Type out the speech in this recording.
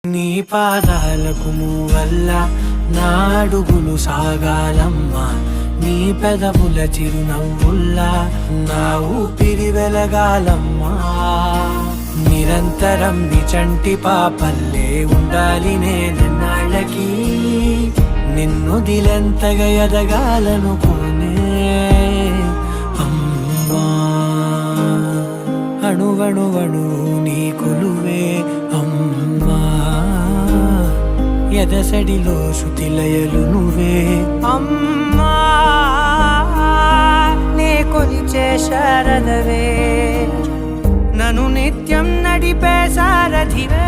నీ పాదాలకు మూవల్ల నా అడుగులు సాగాలమ్మా, నీ పెదవుల చిరునవ్వుల్లా నా ఊపిరి వెలగాలమ్మా. నిరంతరం నీ చంటి పాపల్లే ఉండాలి నేనన్నాళ్ళకి, నిన్ను దిలెంతగా ఎదగాలనుకోనే అమ్మా. అణువణువణు నీ కొలువే అమ్మా, ఎదసడిలో శృతిలయలు నువ్వే అమ్మా. నే కొలిచే శారదవే, నన్ను నిత్యం నడిపే సారథివే.